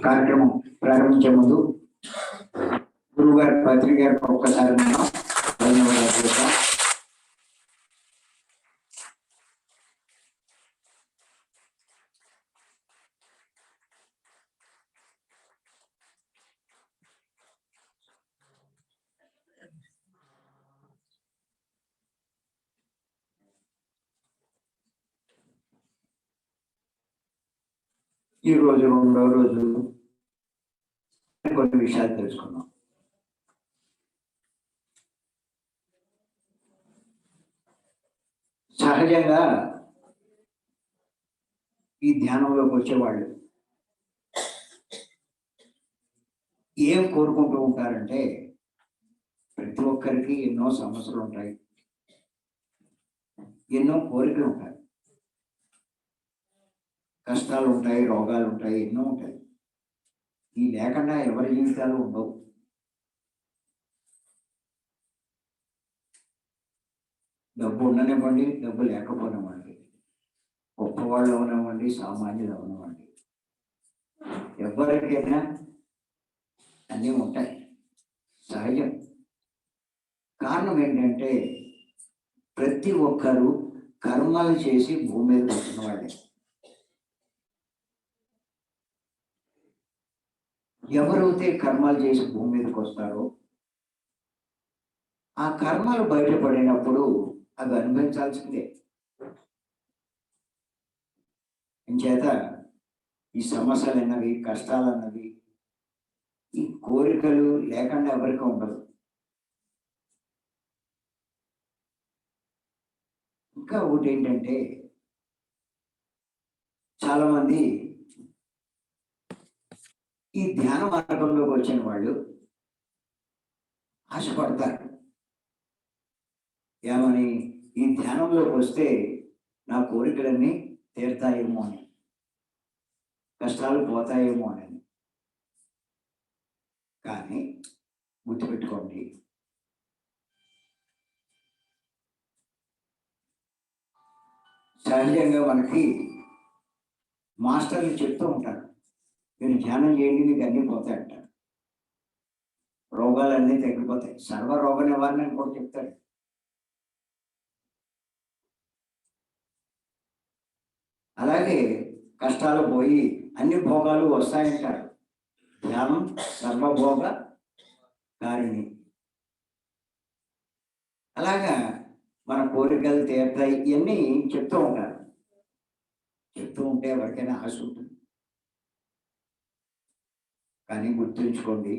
కార్యక్రమం ప్రారంభించే ముందు గురువు గారి పత్రిక గారికి ఒక్కసారి మనం ధన్యవాదాలు చెప్తాం. ఈ రోజు రెండో రోజు కొన్ని విషయాలు తెలుసుకున్నాం. సహజంగా ఈ ధ్యానంలోకి వచ్చేవాళ్ళు ఏం కోరుకుంటూ ఉంటారంటే, ప్రతి ఒక్కరికి ఎన్నో సమస్యలు ఉంటాయి, ఎన్నో కోరికలు ఉంటాయి, కష్టాలు ఉంటాయి, రోగాలు ఉంటాయి, ఎన్నో ఉంటాయి. ఈ లేకుండా ఎవరి జీవితాలు ఉండవు. డబ్బు ఉండనివ్వండి, డబ్బు లేకపోనివ్వండి, గొప్పవాళ్ళు అవనివ్వండి, సామాన్యులు అవనివ్వండి, ఎవరికైనా అన్నీ ఉంటాయి, సహజం. కారణం ఏంటంటే ప్రతి ఒక్కరూ కర్మలు చేసి భూమి మీద వచ్చిన వాళ్ళే. ఎవరైతే కర్మలు చేసి భూమి మీదకి వస్తారో ఆ కర్మలు బయటపడినప్పుడు అవి అనుభవించాల్సిందే. ఇంచేత ఈ సమస్యలు అన్నవి, కష్టాలు అన్నవి, ఈ కోరికలు లేకుండా ఎవరికి ఉండదు. ఇంకా ఒకటి ఏంటంటే, చాలా మంది ఈ ధ్యాన మార్గంలోకి వచ్చిన వాళ్ళు ఆశపడతారు. ఏమని? ఈ ధ్యానంలోకి వస్తే నా కోరికలన్నీ తీరుతాయేమో అని, కష్టాలు పోతాయేమో అని. కానీ గుర్తుపెట్టుకోండి, సహజంగా మనకి మాస్టర్లు చెప్తూ ఉంటారు, మీరు ధ్యానం చేయండి మీకు అన్నీ పోతాయంటారు, రోగాలన్నీ తగ్గిపోతాయి, సర్వ రోగ నివారణ అని కూడా చెప్తాడు. అలాగే కష్టాలు పోయి అన్ని భోగాలు వస్తాయంటారు. ధ్యానం సర్వభోగ కారిణి. అలాగా మన కోరికలు తీరుతాయి ఇవన్నీ చెప్తూ ఉంటారు. చెప్తూ ఉంటే ఎవరికైనా ఆశ ఉంటుంది. కానీ గుర్తుంచుకోండి,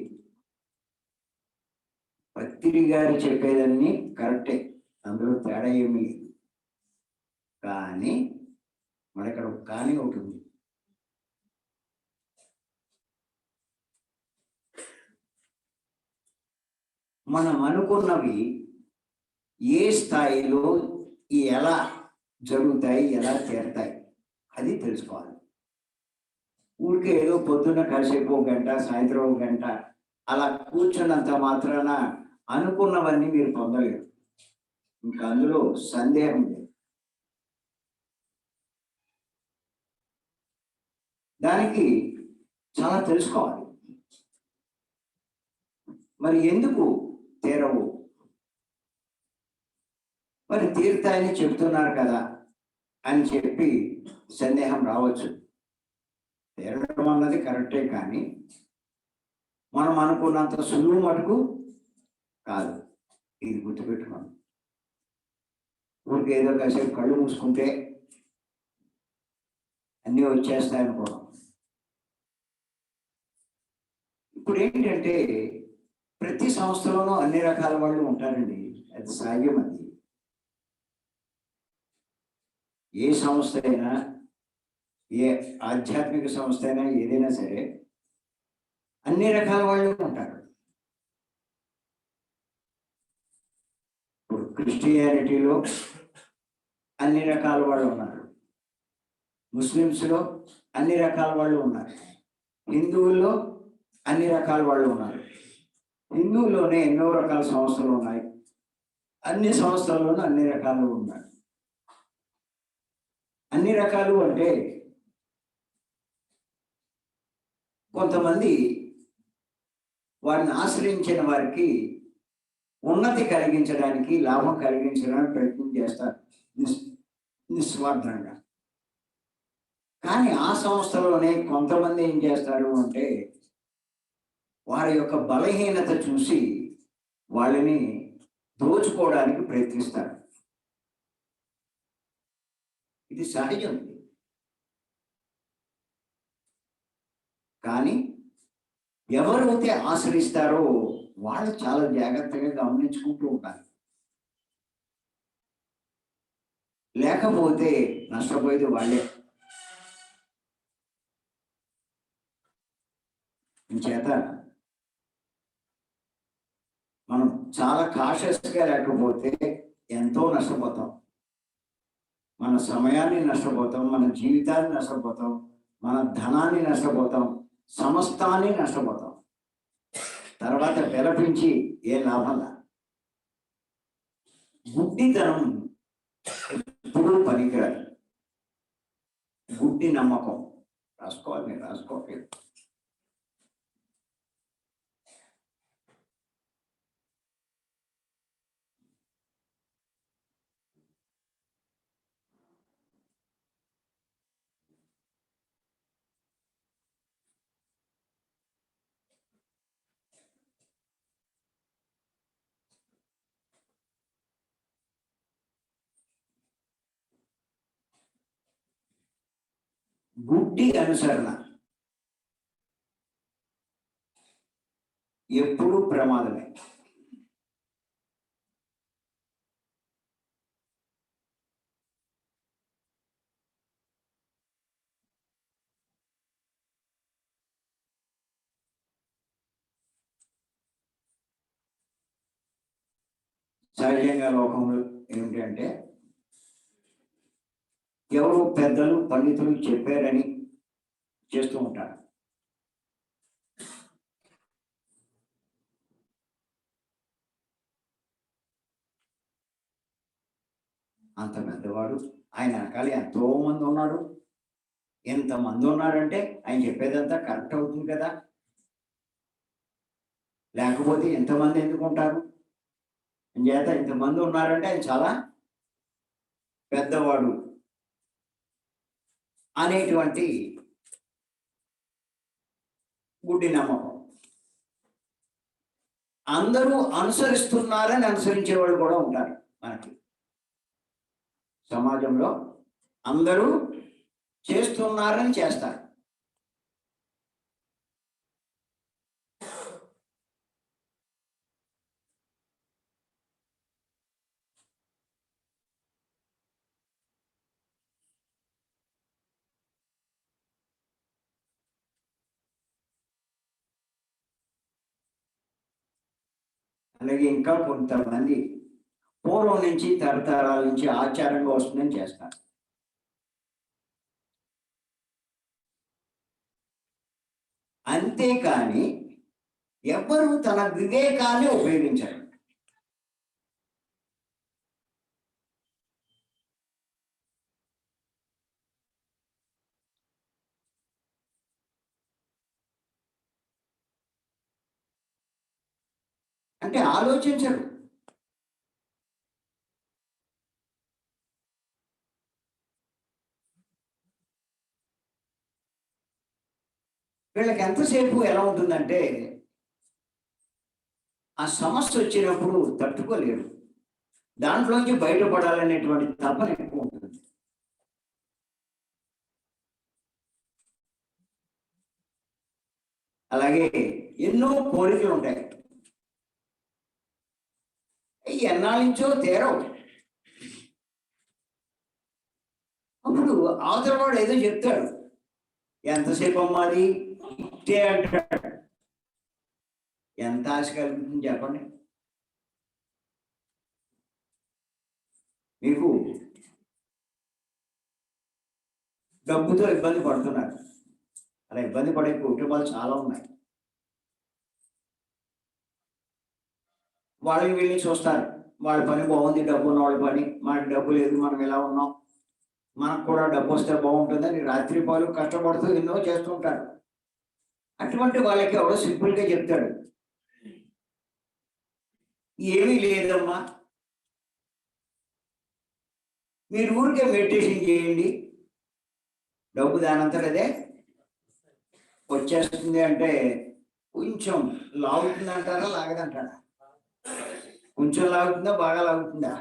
పత్రి గారు చెప్పేదన్నీ కరెక్టే, అందులో తేడా ఏమీ లేదు. కానీ మన ఇక్కడ కానీ ఒకటి ఉంది. మనం అనుకున్నవి ఏ స్థాయిలో ఎలా జరుగుతాయి, ఎలా తీరుతాయి అది తెలుసుకోవాలి. ఊరికే ఏదో పొద్దున్న కాసేపు 1 గంట, సాయంత్రం 1 గంట అలా కూర్చున్నంత మాత్రాన అనుకున్నవన్నీ మీరు పొందలేరు. ఇంకా అందులో సందేహం లేదు. దానికి చాలా తెలుసుకోవాలి. మరి ఎందుకు తీరవు? మరి తీరుతాయని చెప్తున్నారు కదా అని చెప్పి సందేహం రావచ్చు. తీరడం అన్నది కరెక్టే, కానీ మనం అనుకున్నంత సులువు మటుకు కాదు. ఇది గుర్తుపెట్టుకోండి. ఊరికి ఏదో కాసేపు కళ్ళు మూసుకుంటే అన్నీ వచ్చేస్తాయి అనుకోవడం. ఇప్పుడు ఏంటంటే ప్రతి సంస్థలోనూ అన్ని రకాల వాళ్ళు ఉంటారండి, అది సహజం. అది ఏ సంస్థ అయినా, ఏ ఆధ్యాత్మిక సంస్థ అయినా, ఏదైనా సరే అన్ని రకాల వాళ్ళు ఉంటారు. ఇప్పుడు క్రిస్టియానిటీలో అన్ని రకాల వాళ్ళు ఉన్నారు, ముస్లిమ్స్లో అన్ని రకాల వాళ్ళు ఉన్నారు, హిందువుల్లో అన్ని రకాల వాళ్ళు ఉన్నారు. హిందువులోనే ఎన్నో రకాల సంస్థలు ఉన్నాయి, అన్ని సంస్థల్లోనూ అన్ని రకాలు ఉన్నారు. అన్ని రకాలు అంటే కొంతమంది వారిని ఆశ్రయించిన వారికి ఉన్నతి కలిగించడానికి, లాభం కలిగించడానికి ప్రయత్నం చేస్తారు నిస్వార్థంగా. కానీ ఆ సంస్థలోనే కొంతమంది ఏం చేస్తారు అంటే వారి యొక్క బలహీనత చూసి వాళ్ళని దోచుకోవడానికి ప్రయత్నిస్తారు. ఇది సహజం. కానీ ఎవరైతే ఆశ్రయిస్తారో వాళ్ళు చాలా జాగ్రత్తగా గమనించుకుంటూ ఉంటారు. లేకపోతే నష్టపోయేది వాళ్ళే. చేత మనం చాలా కాషస్గా లేకపోతే ఎంతో నష్టపోతాం. మన సమయాన్ని నష్టపోతాం, మన జీవితాన్ని నష్టపోతాం, మన ధనాన్ని నష్టపోతాం, సమస్తాన్ని నష్టపోతాం. తర్వాత విలపించి ఏ లాభంలా. గుడ్డితనం ఎప్పుడూ పనికిరాదు. గుడ్డి నమ్మకం రాసుకోవాలి, మీరు రాసుకోవట్లేదు. గుడ్డి అనుసరణ ఎప్పుడు ప్రమాదమే. సహజంగా లోకంలో ఏమిటంటే ఎవరు పెద్దలు పండితులు చెప్పారని చేస్తూ ఉంటారు. అంత పెద్దవాడు, ఆయన వెనకాల ఎంతో మంది ఉన్నారు. ఎంతమంది ఉన్నారంటే ఆయన చెప్పేదంతా కరెక్ట్ అవుతుంది కదా. లేకపోతే ఎంతమంది ఎందుకు ఉంటారు? చేత ఇంతమంది ఉన్నారంటే ఆయన చాలా పెద్దవాడు అనేటువంటి గుడ్డి నమ్మకం. అందరూ అనుసరిస్తున్నారని అనుసరించేవాళ్ళు కూడా ఉంటారు. మనకి సమాజంలో అందరూ చేస్తున్నారని చేస్తారు. అలాగే ఇంకా కొంతమంది పూర్వం నుంచి తరతరాల నుంచి ఆచారంగా వస్తుందని చేస్తారు. అంతేకాని ఎవ్వరూ తన వివేకాన్ని ఉపయోగించారు. అంటే ఆలోచించరు. వీళ్ళకి ఎంతసేపు ఎలా ఉంటుందంటే ఆ సమస్య వచ్చినప్పుడు తట్టుకోలేరు. దాంట్లోంచి బయటపడాలనేటువంటి తపన ఎక్కువ ఉంటుంది. అలాగే ఎన్నో కోరికలు ఉంటాయి. ఎన్నాళ్ళించో తీరవు. అప్పుడు అవతల వాడు ఏదో చెప్తాడు, ఎంతసేపు అమ్మాది ఇట్టే అంటాడు. ఎంత ఆశ కలుగుతుంది చెప్పండి. మీకు డబ్బుతో ఇబ్బంది పడుతున్నారు. అలా ఇబ్బంది పడే కుటుంబాలు చాలా ఉన్నాయి. వాళ్ళని వీళ్ళని చూస్తారు. వాళ్ళ పని బాగుంది, డబ్బు ఉన్న వాళ్ళ పని, మనకి డబ్బు లేదు, మనం ఎలా ఉన్నాం, మనకు కూడా డబ్బు వస్తే బాగుంటుందని రాత్రి పాలు కష్టపడుతూ ఎన్నో చేస్తుంటారు. అటువంటి వాళ్ళకి ఎవడో సింపుల్గా చెప్తాడు, ఏమీ లేదమ్మా, మీరు ఊరికే మెడిటేషన్ చేయండి, డబ్బు దానంతటదే వచ్చేస్తుంది అంటే కొంచెం లాగుతుంది అంటారా, లాగదంటారా? కొంచెం లాగుతుందా, బాగా లాగుతుందా?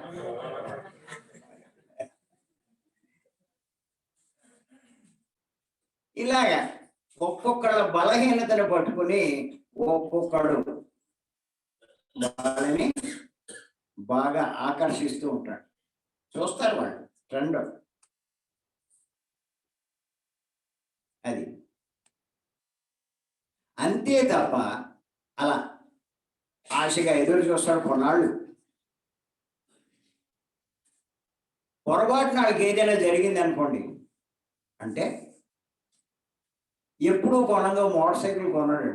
ఇలాగా ఒక్కొక్కళ్ళ బలహీనతను పట్టుకుని ఒక్కొక్కడు వాళ్ళని బాగా ఆకర్షిస్తూ ఉంటాడు. చూస్తారు వాళ్ళు ట్రెండ్ అది. అంతే తప్ప అలా ఆశగా ఎదురు చూస్తాడు కొన్నాళ్ళు. పొరపాటు నాకు ఏదైనా జరిగింది అనుకోండి, అంటే ఎప్పుడూ కొనగా మోటార్ సైకిల్ కొన్నాడు.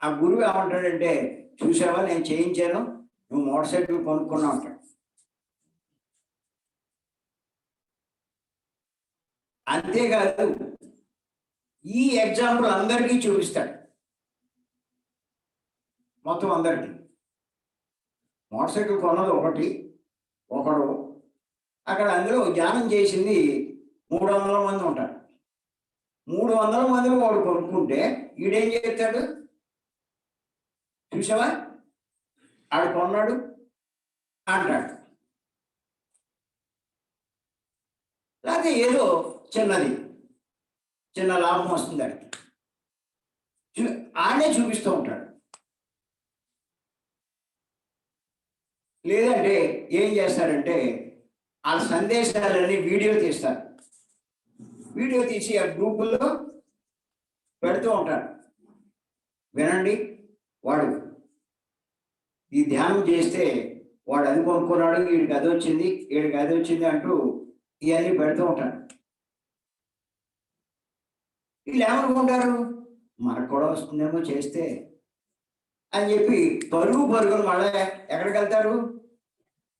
ఆ గురువు ఏమంటాడంటే, చూసావా నేను చేయించాను, నువ్వు మోటార్ సైకిల్ కొనుక్కున్నావు అంటాడు. అంతేకాదు, ఈ ఎగ్జాంపుల్ అందరికీ చూపిస్తాడు, మొత్తం అందరికీ. మోటార్ సైకిల్ కొన్నది ఒకడు, అక్కడ అందులో ధ్యానం చేసింది 300 మంది ఉంటారు. 300 మందిలో వాడు కొనుక్కుంటే ఈడేం చేస్తాడు, చూసావా ఆడు కొన్నాడు అంటాడు. లేకపోతే ఏదో చిన్న లాభం వస్తుంది ఆడికి, ఆడే చూపిస్తూ ఉంటాడు. లేదంటే ఏం చేస్తాడంటే ఆ సందేశాలన్నీ వీడియో తీస్తారు, వీడియో తీసి ఆ గ్రూపుల్లో పెడుతూ ఉంటారు. వినండి, వాడు ఈ ధ్యానం చేస్తే వాడు అది కొనుక్కున్నాడు, వీడికి అది వచ్చింది అంటూ ఇవన్నీ పెడుతూ ఉంటారు. వీళ్ళు ఏమనుకుంటారు, మనకు కూడా వస్తుందేమో చేస్తే అని చెప్పి పరుగులు మళ్ళీ ఎక్కడికి వెళ్తారు,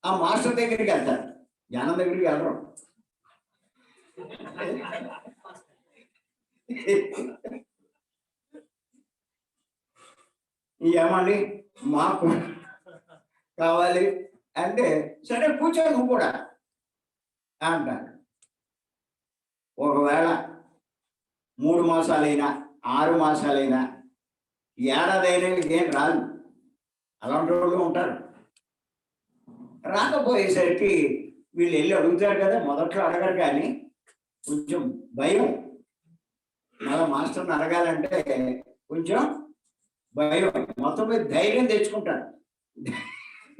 ఆ మాస్టర్ దగ్గరికి వెళ్తారు, జ్ఞానం దగ్గరికి వెళ్ళరు. ఏమండి మాకు కావాలి అంటే, సరే కూర్చో నువ్వు కూడా అంటారు. ఒకవేళ 3 మాసాలైనా 6 మాసాలైనా ఏడాదైనా ఏం రాదు, అలాంటి వాళ్ళు ఉంటారు. రాకపోయేసరికి వీళ్ళు వెళ్ళి అడుగుతారు కదా, మొదట్లో అడగరు కానీ కొంచెం భయం, మళ్ళీ మాస్టర్ని అడగాలంటే కొంచెం భయం, మొత్తం మీద ధైర్యం తెచ్చుకుంటారు.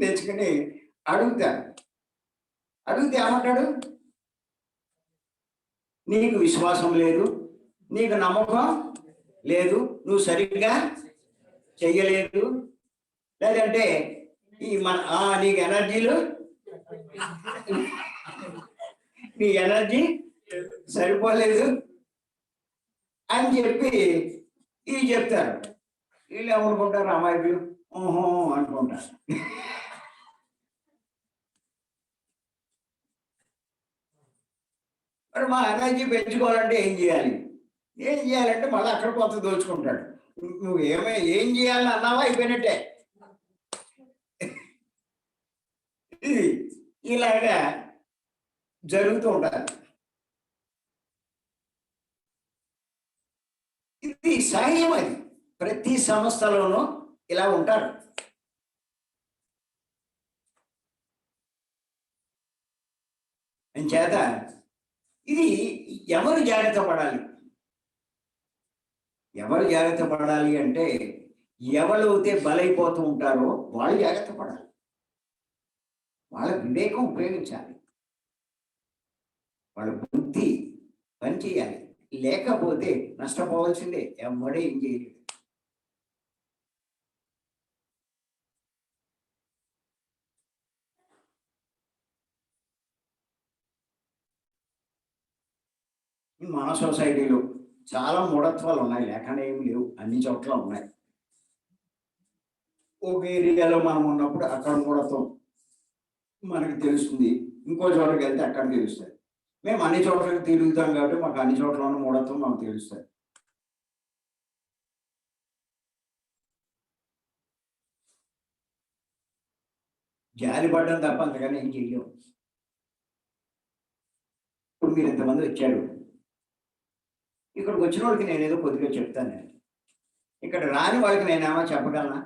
తెచ్చుకుని అడుగుతారు. అడిగితే ఏమంటాడు, నీకు విశ్వాసం లేదు, నీకు నమ్మకం లేదు, నువ్వు సరిగ్గా చెయ్యలేదు, లేదంటే నీకు నీ ఎనర్జీ సరిపోలేదు అని చెప్పి ఇవి చెప్తారు. వీళ్ళు ఏమనుకుంటారు, అమాయకులు ఓహో అనుకుంటారు. మరి మా ఎనర్జీ పెంచుకోవాలంటే ఏం చేయాలంటే మళ్ళీ అక్కడ కొంత దోచుకుంటాడు. నువ్వు ఏం చేయాలని అన్నావా అయిపోయినట్టే. ఇది ఇలాగా జరుగుతూ ఉంటారు. ఇది సహజం, అది ప్రతి సంస్థలోనూ ఇలా ఉంటారు. చేత ఇది ఎవరు జాగ్రత్త పడాలి అంటే, ఎవరైతే బలైపోతూ ఉంటారో వాళ్ళు జాగ్రత్త పడాలి, వాళ్ళ వివేకం ఉపయోగించాలి, వాళ్ళ బుద్ధి పనిచేయాలి. లేకపోతే నష్టపోవాల్సిందే, ఎవడే ఏం చేయలేదు. మన సొసైటీలో చాలా మూఢత్వాలు ఉన్నాయి, లేకుండా ఏమి లేవు, అన్ని చోట్ల ఉన్నాయి. ఒక ఏరియాలో మనం ఉన్నప్పుడు అక్కడ మూఢత్వం మనకి తెలుస్తుంది, ఇంకో చోటకి వెళ్తే అక్కడ తెలుస్తుంది. మేము అన్ని చోట్లకి తిరుగుతాం కాబట్టి మాకు అన్ని చోట్ల ఉన్న మూఢత్వం మాకు తెలుస్తుంది. జాలి పడడం తప్ప అంతకన్నా ఏం చెయ్యవు. ఇప్పుడు మీరు ఇంతమంది వచ్చారు, ఇక్కడికి వచ్చిన వాళ్ళకి నేనేదో కొద్దిగా చెప్తాను. నేను ఇక్కడ రాని వాళ్ళకి నేనేమో చెప్పగలనా?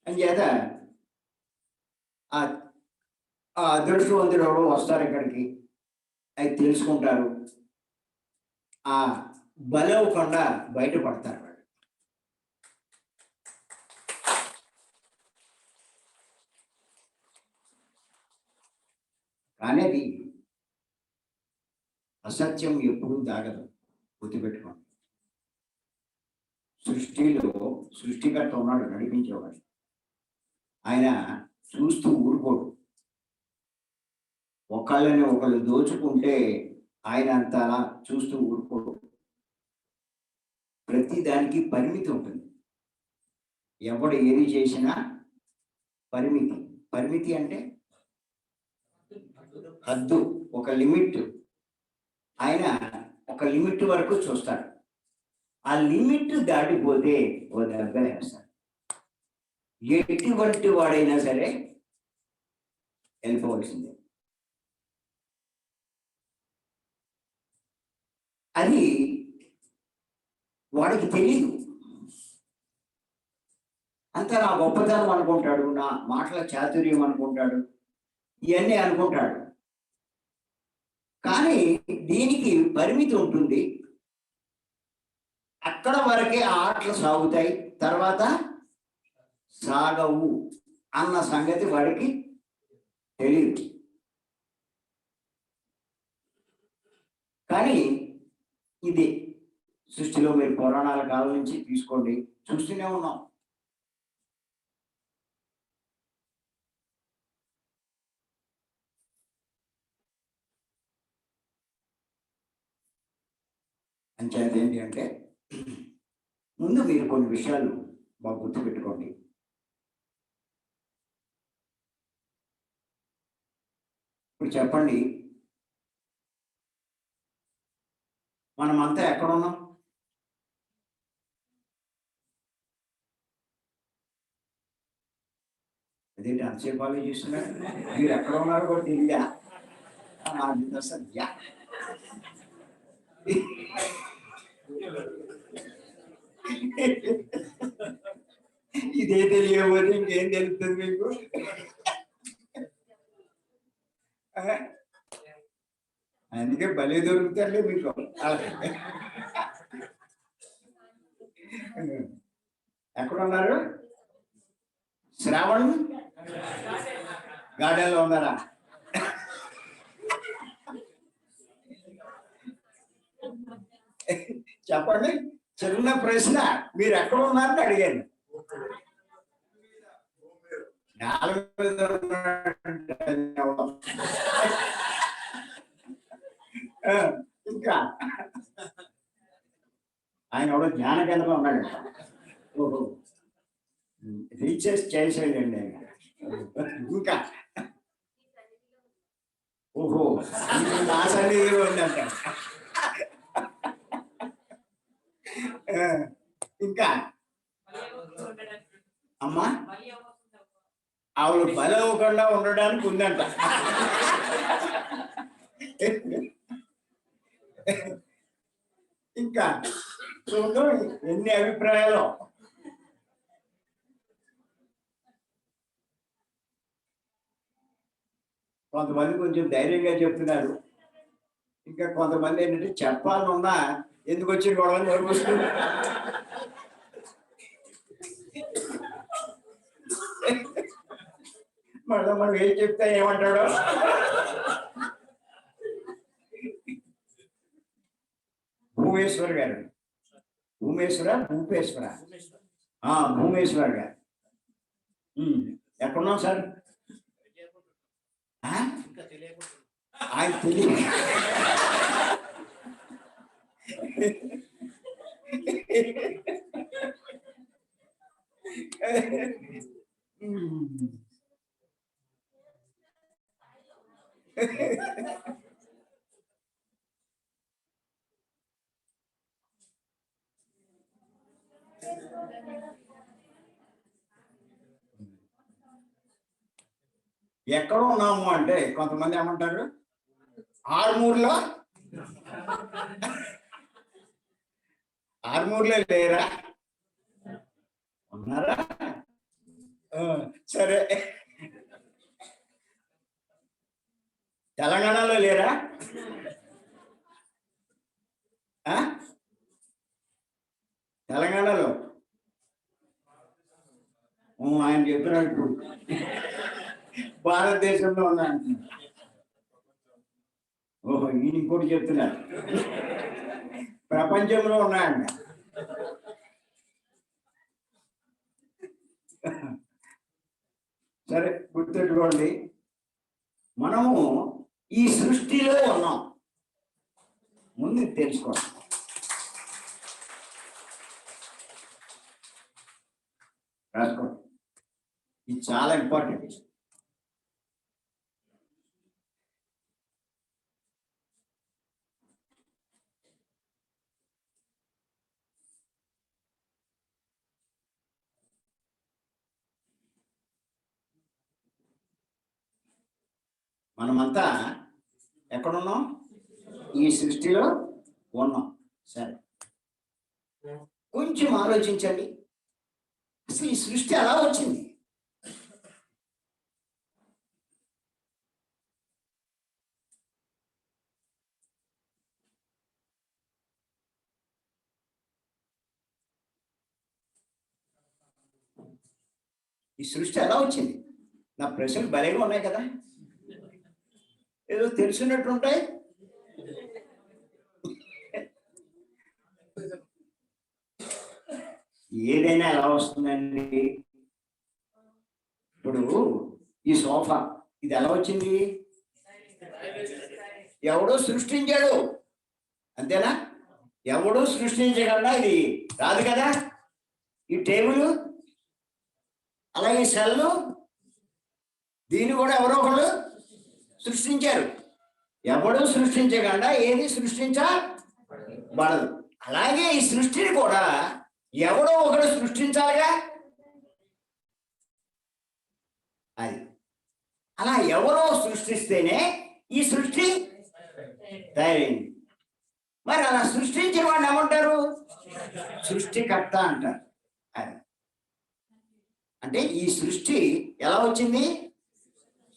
అంచేత ఆ ఆ అదృష్టవంతులు ఎవరో వస్తారు ఇక్కడికి, అది తెలుసుకుంటారు, ఆ బలవకుండా బయటపడతారు వాళ్ళు. కానీ అది అసత్యం ఎప్పుడూ దాగదు, గుర్తుపెట్టుకోండి. సృష్టిలో సృష్టికర్త ఉన్నాడు, నడిపించేవాడు. ఆయన చూస్తూ ఊరుకోడు. ఒకళ్ళని ఒకళ్ళు దోచుకుంటే ఆయన అంత అలా చూస్తూ ఊరుకోడు. ప్రతి దానికి పరిమితి ఉంటుంది. ఎవడు ఏది చేసినా పరిమితి. పరిమితి అంటే హద్దు, ఒక లిమిట్. ఆయన ఒక లిమిట్ వరకు చూస్తాడు. ఆ లిమిట్ దాటిపోతే ఓ దెబ్బ వేస్తాడు. ఎటువంటి వాడైనా సరే వెళ్ళిపోవలసిందే. అది వాడికి తెలియదు. అంతా నా గొప్పతనం అనుకుంటాడు, నా మాటల చాతుర్యం అనుకుంటాడు, ఇవన్నీ అనుకుంటాడు. కానీ దీనికి పరిమితి ఉంటుంది. అక్కడ వరకే ఆ ఆటలు సాగుతాయి, తర్వాత సాగవు అన్న సంగతి వాడికి తెలియదు. కానీ ఇది సృష్టిలో మీరు పురాణాల కాలం నుంచి తీసుకోండి, చూస్తూనే ఉన్నాం. అంచేత ఏంటి అంటే, ముందు మీరు కొన్ని విషయాలు బాగా గుర్తుపెట్టుకోండి. ఇప్పుడు చెప్పండి, మనమంతా ఎక్కడున్నాం? అదేంటి అంతసేపు ఆలోచిస్తున్నారు? మీరు ఎక్కడ ఉన్నారో కూడా తెలియదా? సద్యా ఇదే తెలియకపోతే ఇంకేం తెలుస్తుంది మీకు? అందుకే భలే దొరుకుతారులే మీకు. ఎక్కడున్నారు? శ్రావణ్ గార్డెన్లో ఉన్నారా? చెప్పండి, చిన్న ప్రశ్న. మీరు ఎక్కడ ఉన్నారని అడిగాను. ఇంకా ఆయన ఎవడో జ్ఞాన కేంద్రంలో ఉన్నాడు. ఓహో, రీచెస్ చేసేయండి ఆయన. ఇంకా ఓహో, నా సన్నిధిలో ఉందంట. ఇంకా అమ్మా, ఆవిడ బలి అవ్వకుండా ఉండడానికి ఉందంట. ఇంకా చూద్దాం ఎన్ని అభిప్రాయాలు. కొంతమంది కొంచెం ధైర్యంగా చెప్తున్నారు, ఇంకా కొంతమంది ఏంటంటే చెప్పాలనున్నా ఎందుకు వచ్చి గొడవ నోరుకొస్తుంది. మళ్ళీ మనం ఏం చెప్తా ఏమంటాడో. భూమేశ్వర్ గారు, భూపేశ్వర భూమేశ్వర్ గారు ఎక్కడున్నాం సార్? ఆయన తెలియదు. ఎక్కడ ఉన్నాము అంటే కొంతమంది ఏమంటారు, ఆర్మూర్లో. ఆర్మూర్లో లేరా? ఉన్నారా? సరే. తెలంగాణలో లేరా? తెలంగాణలో ఆయన చెప్పినట్టు భారతదేశంలో ఉన్నా అంటున్నారు. ఓహో, ఈయన ఇంకోటి చెప్తున్నారు, ప్రపంచంలో ఉన్నాయంట. సరే, గుర్తుపెట్టుకోండి, మనము ఈ సృష్టిలో ఉన్నాం. ముందు తెలుసుకోండి. రాసుకోండి, ఇది చాలా ఇంపార్టెంట్. మనమంతా ఎక్కడున్నాం? ఈ సృష్టిలో ఉన్నాం. సరే, కొంచెం ఆలోచించండి, అసలు ఈ సృష్టి ఎలా వచ్చింది? ఈ సృష్టి ఎలా వచ్చింది? నా ప్రశ్నలు భలేగా ఉన్నాయి కదా, ఏదో తెలుసున్నట్టుంటాయి. ఏదైనా ఎలా వస్తుందండి? ఇప్పుడు ఈ సోఫా ఇది ఎలా వచ్చింది? ఎవడో సృష్టించాడు, అంతేనా? ఎవడో సృష్టించగలడా? ఇది రాదు కదా. ఈ టేబుల్, అలాగే సెల్లు, దీన్ని కూడా ఎవరో ఒకళ్ళు సృష్టించారు. ఎవడో సృష్టించగలడా? ఏది సృష్టించబడదు. అలాగే ఈ సృష్టిని కూడా ఎవడో ఒకడు సృష్టించాలిగా. అది అలా ఎవరో సృష్టిస్తేనే ఈ సృష్టి తయారైంది. మరి అలా సృష్టించిన వాడిని ఏమంటారు? సృష్టికర్త అంటారు. అది అంటే ఈ సృష్టి ఎలా వచ్చింది?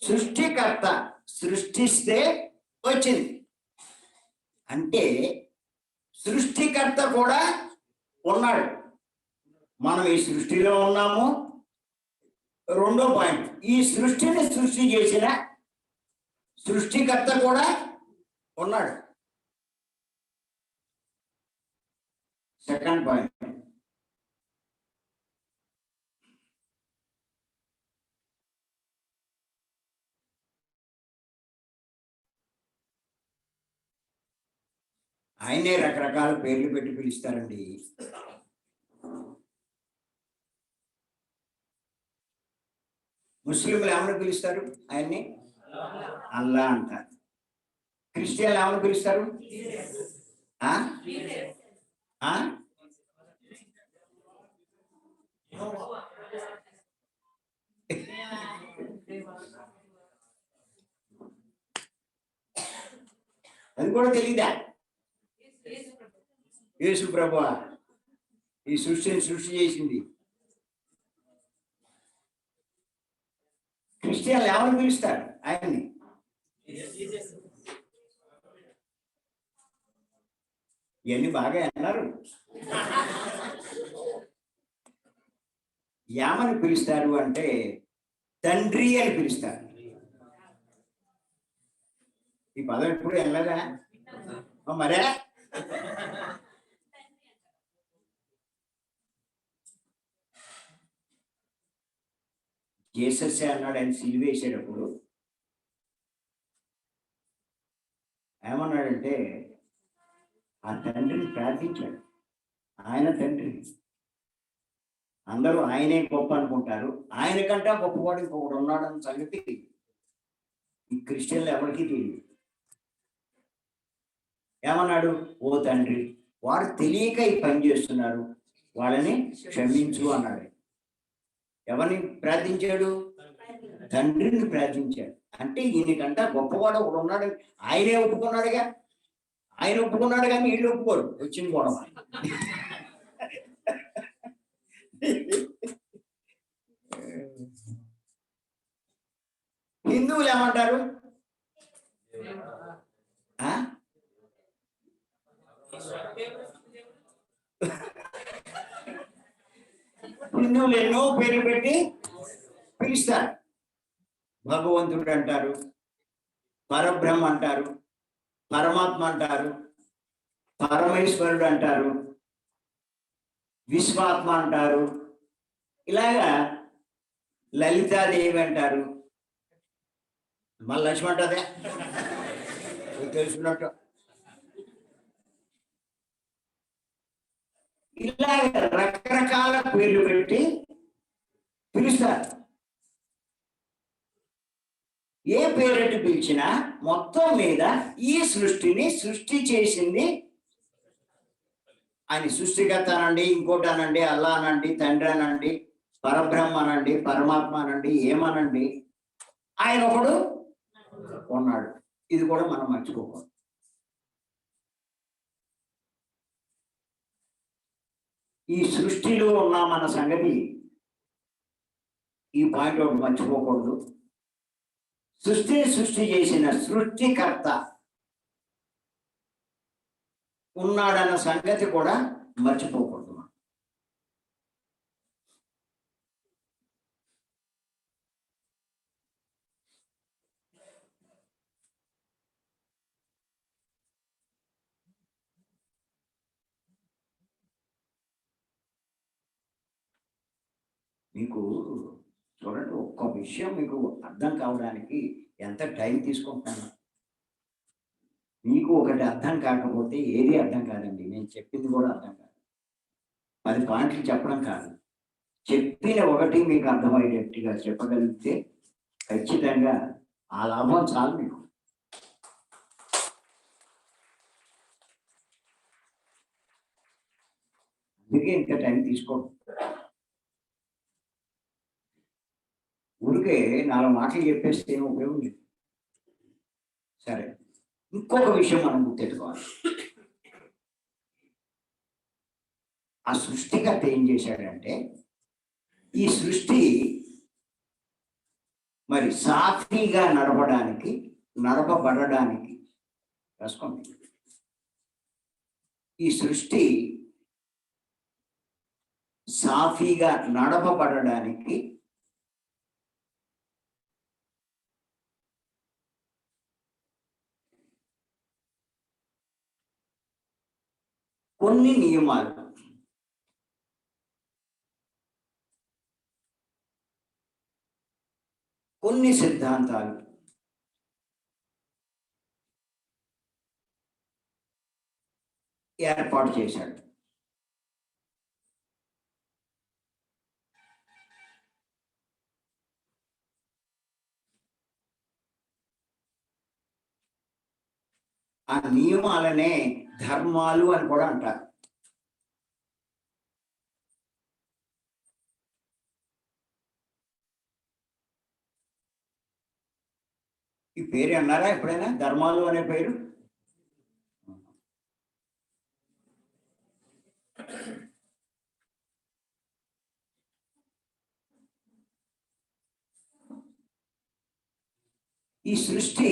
సృష్టికర్త సృష్టిస్తే వచ్చింది. అంటే సృష్టికర్త కూడా ఉన్నాడు. మనం ఈ సృష్టిలో ఉన్నాము. రెండో పాయింట్, ఈ సృష్టిని సృష్టి చేసిన సృష్టికర్త కూడా ఉన్నాడు. సెకండ్ పాయింట్, ఆయనే రకరకాల పేర్లు పెట్టి పిలుస్తారండి. ముస్లింలు ఏమని పిలుస్తారు? ఆయన్ని అల్లా అంటారు. క్రిస్టియన్లు ఏమని పిలుస్తారు? అది కూడా తెలీదా? యేసు ప్రభువా ఈ సృష్టిని సృష్టి చేసింది. క్రిస్టియన్లు ఎవరు పిలుస్తారు ఆయన్ని? ఇవన్నీ బాగా అన్నారు. ఏమని పిలుస్తారు అంటే తండ్రి అని పిలుస్తారు. ఈ పదం ఎప్పుడు వెళ్ళదా మరే? జీసస్ అన్నాడు, ఆయన సిలువేసేటప్పుడు ఏమన్నాడంటే ఆ తండ్రిని ప్రార్థించాడు. ఆయన తండ్రి, అందరూ ఆయనే గొప్ప అనుకుంటారు. ఆయన కంటే గొప్పవాడు ఇంకొకటి ఉన్నాడన్న సంగతి ఈ క్రిస్టియన్లు ఎవరికి తెలియదు. ఏమన్నాడు? ఓ తండ్రి, వారు తెలియక ఈ పని చేస్తున్నారు, వాళ్ళని క్షమించు అన్నాడు. ఎవరిని ప్రార్థించాడు? తండ్రిని ప్రార్థించాడు. అంటే ఈయనకంట గొప్పవాడు ఒకడు ఉన్నాడు, ఆయనే ఒప్పుకున్నాడుగా. ఆయన ఒప్పుకున్నాడు కానీ వీళ్ళు ఒప్పుకోరు. వచ్చింది గొడవ. హిందువులు ఏమంటారు? హిందువులు ఎన్నో పేర్లు పెట్టి పిలుస్తారు. భగవంతుడు అంటారు, పరబ్రహ్మ అంటారు, పరమాత్మ అంటారు, పరమేశ్వరుడు అంటారు, విశ్వాత్మ అంటారు, ఇలాగా లలితాదేవి అంటారు. మళ్ళీ లక్ష్మి అంటదే తెలుసుకున్నట్టు. ఇలాగ రకరకాల పేర్లు పెట్టి పిలుస్తారు. ఏ పేరెట్టి పిలిచినా మొత్తం మీద ఈ సృష్టిని సృష్టి చేసింది ఆయన. సృష్టికర్త అనండి, ఇంకోటి అనండి, అల్లా అనండి, తండ్రి అనండి, పరబ్రహ్మ అనండి, పరమాత్మ అనండి, ఏమనండి, ఆయన ఒకడు ఉన్నాడు. ఇది కూడా మనం మర్చిపోకూడదు. ఈ సృష్టిలో ఉన్నామన్న సంగతి, ఈ పాయింట్ ఒకటి మర్చిపోకూడదు. సృష్టిని సృష్టి చేసిన సృష్టికర్త ఉన్నాడన్న సంగతి కూడా మర్చిపోకూడదు. మీకు చూడండి, ఒక్క విషయం మీకు అర్థం కావడానికి ఎంత టైం తీసుకుంటున్నాను. మీకు ఒకటి అర్థం కాకపోతే ఏది అర్థం కాదండి. నేను చెప్పింది కూడా అర్థం కాదు. 10 పాయింట్లు చెప్పడం కాదు, చెప్పిన ఒకటి మీకు అర్థమయ్యేటట్టుగా చెప్పగలిగితే ఖచ్చితంగా ఆ లాభం చాలు మీకు. అందుకే ఇంకా టైం తీసుకోండి. ఊరికే 4 మాటలు చెప్పేస్తే ఏం ఉపయోగం లేదు. సరే, ఇంకొక విషయం మనం గుర్తెట్టుకోవాలి. ఆ సృష్టికర్త ఏం చేశాడంటే, ఈ సృష్టి మరి సాఫీగా నడపబడడానికి రాసుకోండి. ఈ సృష్టి సాఫీగా నడపబడడానికి కొన్ని నియమాలు, కొన్ని సిద్ధాంతాలు ఏర్పాటు చేశాడు. ఆ నియమాలనే ధర్మాలు అని కూడా అంటారు. ఈ పేరు అన్నారా ఎప్పుడైనా, ధర్మాలు అనే పేరు? ఈ సృష్టి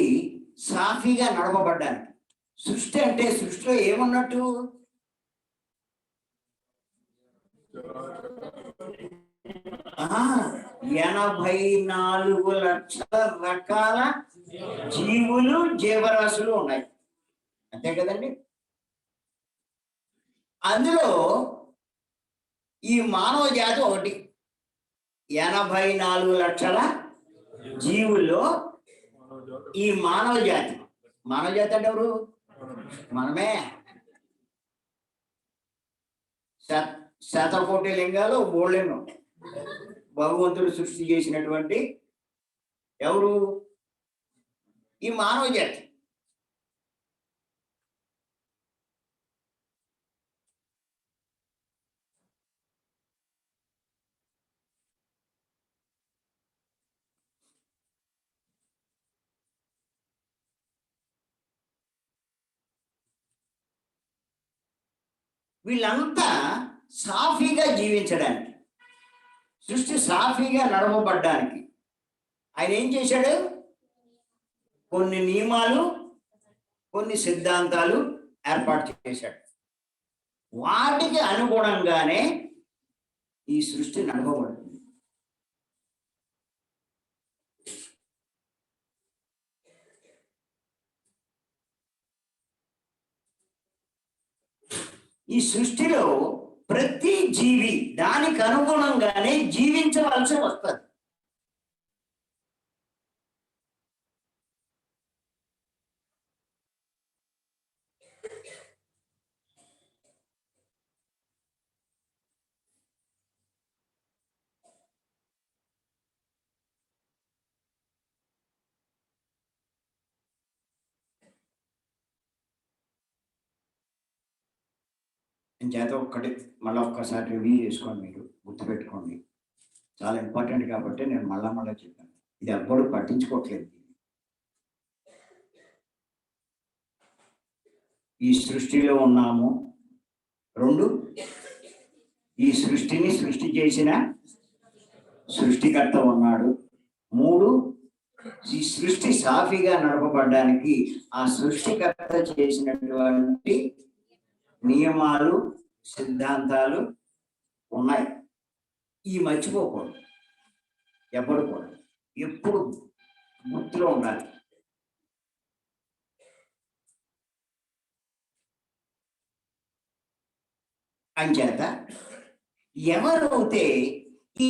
సాఫీగా నడపబడ్డానికి. సృష్టి అంటే సృష్టిలో ఏమున్నట్టు? 84 లక్షల రకాల జీవులు, జీవరాశులు ఉన్నాయి, అంతే కదండి. అందులో ఈ మానవ జాతి ఒకటి. 84 లక్షల జీవుల్లో ఈ మానవ జాతి అంటే ఎవరు? మనమే. 1,000,000,000 లింగాలు బోళ్ళెన్నో భగవంతుడు సృష్టి చేసినటువంటి ఎవరు? ఈ మానవ జాతి. వీళ్ళంతా సాఫీగా జీవించడానికి, సృష్టి సాఫీగా నడవబడ్డానికి ఆయన ఏం చేశాడు? కొన్ని నియమాలు, కొన్ని సిద్ధాంతాలు ఏర్పాటు చేశాడు. వాటికి అనుగుణంగానే ఈ సృష్టి నడవబడుతుంది. ఈ సృష్టిలో ప్రతి జీవి దానికి అనుగుణంగానే జీవించవలసి వస్తుంది. చేత ఒక్కటి మళ్ళీ ఒక్కసారి రివ్యూ చేసుకోండి, మీరు గుర్తుపెట్టుకోండి, చాలా ఇంపార్టెంట్ కాబట్టి నేను మళ్ళా చెప్పాను. ఇది ఎవ్వడు పట్టించుకోవట్లేదు. ఈ సృష్టిలో ఉన్నాము. 2, ఈ సృష్టిని సృష్టి చేసిన సృష్టికర్త ఉన్నాడు. 3, ఈ సృష్టి సాఫీగా నడపబడ్డానికి ఆ సృష్టికర్త చేసినటువంటి నియమాలు, సిద్ధాంతాలు ఉన్నాయి. ఈ మర్చిపోకూడదు, ఎప్పుడు కూడా ఎప్పుడు గుర్తులో ఉండాలి. అంచేత ఎవరైతే ఈ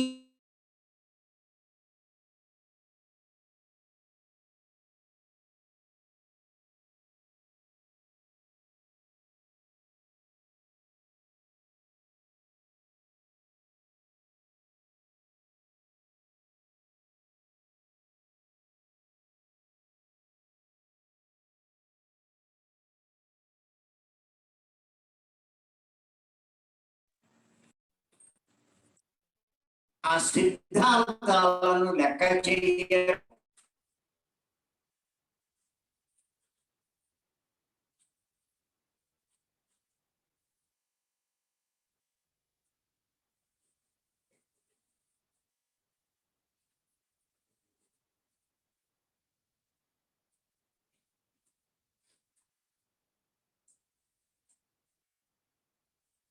ఆ సిద్ధాంతాలను లెక్క చేయరు,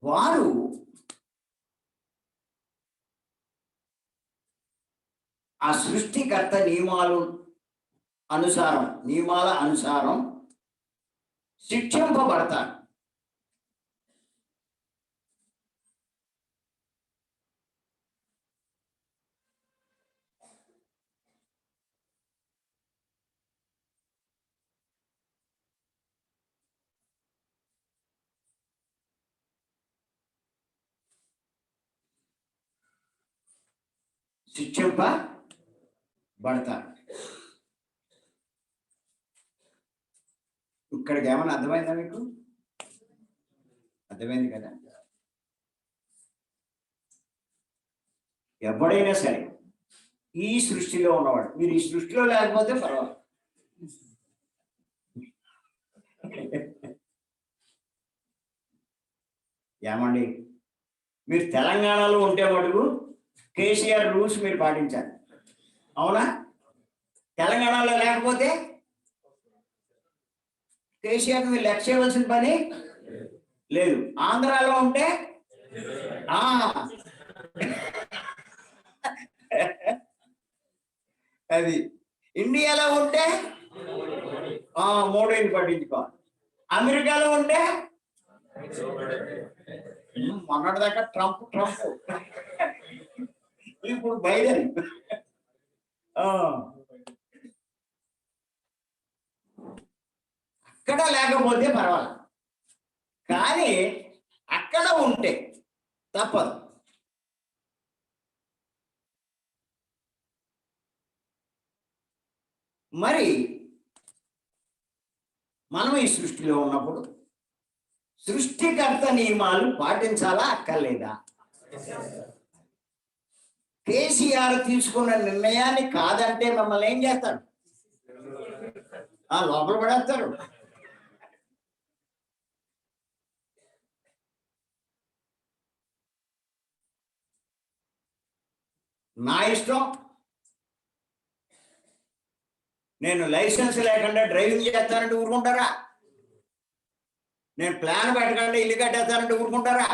వారు ఆ సృష్టికర్త నియమాల అనుసారం శిక్షింపబడతారు. ఇక్కడికి ఏమైనా అర్థమైందా మీకు? అర్థమైంది కదా? ఎవడైనా సరే ఈ సృష్టిలో ఉన్నవాడు, మీరు ఈ సృష్టిలో లేకపోతే పర్వాలేదు. ఏమండి, మీరు తెలంగాణలో ఉంటే మటుకు కేసీఆర్ రూల్స్ మీరు పాటించాలి, అవునా? తెలంగాణలో లేకపోతే కేసీఆర్ మీరు లెక్క చేయవలసిన పని లేదు. ఆంధ్రాలో ఉంటే అది, ఇండియాలో ఉంటే మోడీని పట్టించుకోవాలి, అమెరికాలో ఉంటే మొన్నటిదాకా ట్రంప్ ఇప్పుడు బైడెన్. అక్కడ లేకపోతే పర్వాలేదు, కానీ అక్కడ ఉంటే తప్పదు. మరి మనం ఈ సృష్టిలో ఉన్నప్పుడు సృష్టికర్త నియమాలు పాటించాలా అక్కర్లేదా? కేసీఆర్ తీసుకున్న నిర్ణయాన్ని కాదంటే మమ్మల్ని ఏం చేస్తారు? లోపల పడేస్తారు. నా ఇష్టం. నేను లైసెన్స్ లేకుండా డ్రైవింగ్ చేస్తానంటే ఊరుకుంటారా? నేను ప్లాన్ పెట్టకుండా ఇల్లు కట్టేస్తానంటే ఊరుకుంటారా?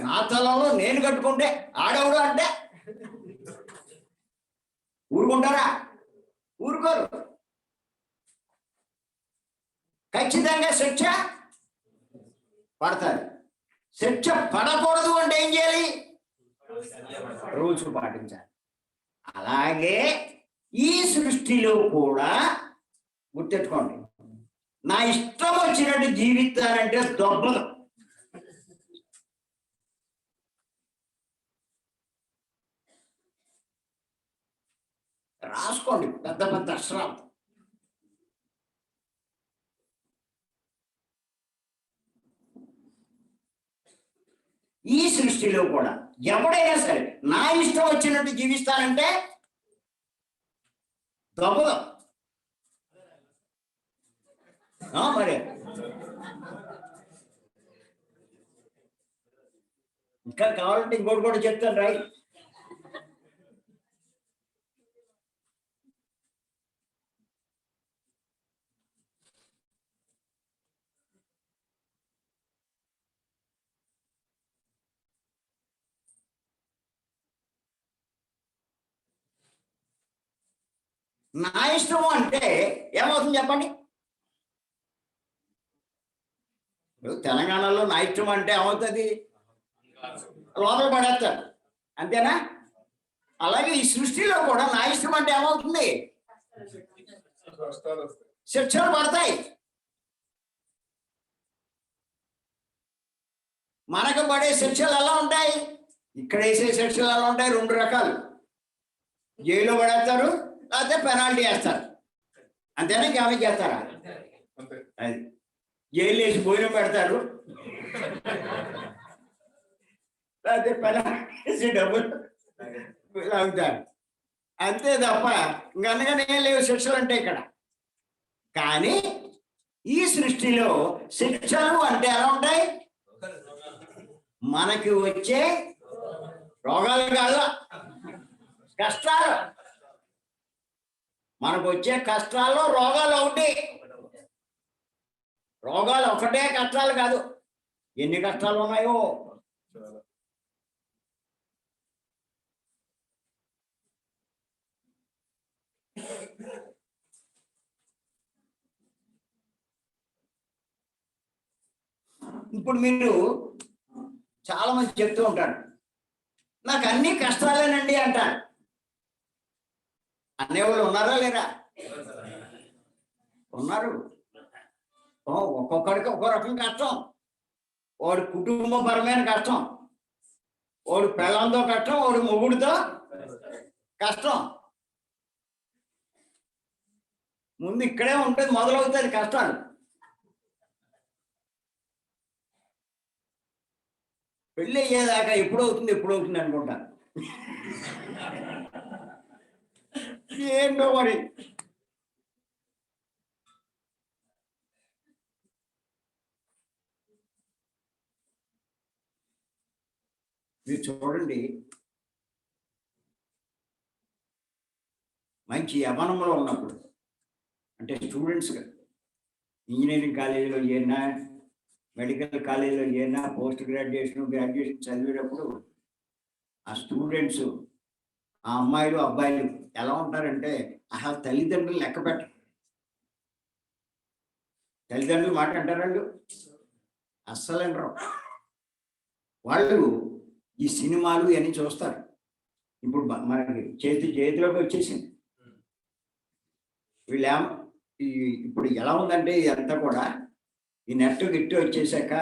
నా తలలో నేను కట్టుకుంటే ఆడవుడు అంటే ఊరుకుంటారా? ఊరుకోరు. ఖచ్చితంగా శిక్ష పడతారు. శిక్ష పడకూడదు అంటే ఏం చేయాలి? రూల్స్ పాటించాలి. అలాగే ఈ సృష్టిలో కూడా గుర్తెట్టుకోండి, నా ఇష్టం వచ్చినట్టు జీవిస్తానంటే దొబ్బలు. రాసుకోండి పెద్ద పెద్ద అక్షరాలు. ఈ సృష్టిలో కూడా ఎవడైనా సరే నా ఇష్టం వచ్చినట్టు జీవిస్తానంటే దొబ్బలు. మరి ఇంకా కావాలంటే ఇంకోటి కూడా చెప్తాను రాయి. నా ఇష్టము అంటే ఏమవుతుంది చెప్పండి? తెలంగాణలో నా ఇష్టం అంటే ఏమవుతుంది? లోపల పడేస్తారు, అంతేనా? అలాగే ఈ సృష్టిలో కూడా నా ఇష్టం అంటే ఏమవుతుంది? శిక్షలు పడతాయి. మనకు పడే శిక్షలు ఎలా ఉంటాయి? ఇక్కడ వేసే శిక్షలు ఎలా ఉంటాయి? 2 రకాలు. జైల్లో పడేస్తారు, లేకపోతే పెనాల్టీ వేస్తారు, అంతేనా? ఏమైనా చేస్తారా? అది జైలు వేసి భోజనం పెడతారు, లేకపోతే పెనాల్టీ వేసి డబ్బులు లాగుతారు, అంతే తప్ప ఇంకనగానే ఏం లేవు శిక్షలు అంటే ఇక్కడ. కానీ ఈ సృష్టిలో శిక్షలు అంటే ఎలా ఉంటాయి? మనకి వచ్చే రోగాలు కాదు, కష్టాలు. మనకు వచ్చే కష్టాల్లో రోగాలు ఒకటి. రోగాలు ఒకటే, కష్టాలు కాదు. ఎన్ని కష్టాలు ఉన్నాయో. ఇప్పుడు మీరు చాలా మంది చెప్తూ ఉంటారు, నాకు అన్ని కష్టాలేనండి అంటారు. అనేవాళ్ళు ఉన్నారా లేరా? ఉన్నారు. ఒక్కొక్కడికి ఒక్కో రకం కష్టం. వాడు కుటుంబపరమైన కష్టం, వాడు పిల్లలతో కష్టం, వాడు మొగుడితో కష్టం. ముందు ఇక్కడే ఉంటుంది, మొదలవుతుంది కష్టాలు. పెళ్ళి అయ్యేదాకా ఎప్పుడు అవుతుంది అనుకుంటా. ఏంటో మరి. మీరు చూడండి, మంచి యవ్వనంలో ఉన్నప్పుడు, అంటే స్టూడెంట్స్ ఇంజనీరింగ్ కాలేజీలో చేరినా, మెడికల్ కాలేజీలో చేరినా, పోస్ట్ గ్రాడ్యుయేషన్ చదివేటప్పుడు ఆ స్టూడెంట్స్, ఆ అమ్మాయిలు అబ్బాయిలు ఎలా ఉంటారంటే అసలు తల్లిదండ్రులు లెక్క పెట్టరు. తల్లిదండ్రులు మాట అంటారండి, అస్సలు అంటారు. వాళ్ళు ఈ సినిమాలు ఇవన్నీ చూస్తారు. ఇప్పుడు మనకి చేతిలోకి వచ్చేసింది. ఇప్పుడు ఎలా ఉందంటే ఇదంతా కూడా ఈ నెట్ గిట్టు వచ్చేసాక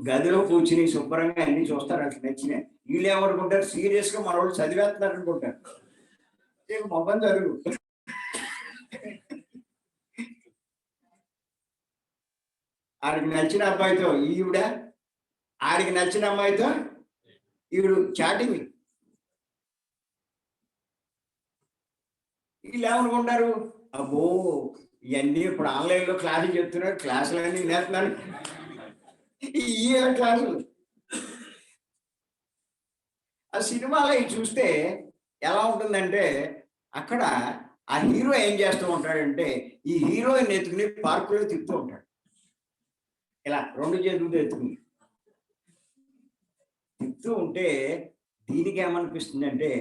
గదిలో కూర్చుని శుభ్రంగా అన్ని చూస్తారు, అసలు నచ్చినాయి. వీళ్ళు ఏమనుకుంటారు, సీరియస్ గా మన వాళ్ళు చదివేస్తున్నారు అనుకుంటారు. మొబైల్ చదువు. ఆడికి నచ్చిన అబ్బాయితో ఈవిడ, ఆడికి నచ్చిన అమ్మాయితో ఈవిడు చాటింగ్. వీళ్ళు ఏమనుకుంటారు, అబ్బో ఇవన్నీ ఇప్పుడు ఆన్లైన్లో క్లాసులు చెప్తున్నారు, క్లాసులన్నీ నేర్పుతున్నారు, ఈ క్లాసులు. ఆ సినిమాలో ఇవి చూస్తే ఎలా ఉంటుందంటే అక్కడ ఆ హీరో ఏం చేస్తూ ఉంటాడంటే ఈ హీరోయిన్ ఎత్తుకుని పార్కులో తిప్పుతూ ఉంటాడు, ఇలా రెండు చేతులతో ఎత్తుకుని తిప్పుతూ ఉంటే దీనికి ఏమనిపిస్తుంది అంటే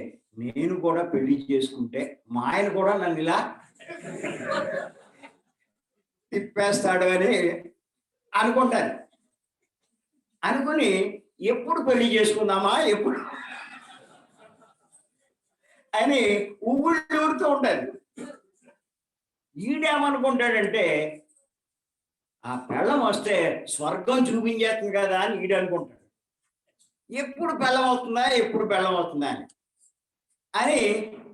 నేను కూడా పెళ్లి చేసుకుంటే మా ఆయన కూడా నన్ను ఇలా తిప్పేస్తాడు అని అనుకుంటారు. అనుకుని ఎప్పుడు పెళ్లి చేసుకుందామా ఎప్పుడు అని ఊళ్ళు ఊరుతూ ఉంటారు. ఈడేమనుకుంటాడంటే ఆ పెళ్ళం వస్తే స్వర్గం చూపించేస్తుంది కదా అని ఈడు అనుకుంటాడు. ఎప్పుడు పెళ్ళం అవుతుందా ఎప్పుడు పెళ్ళం అవుతుందా అని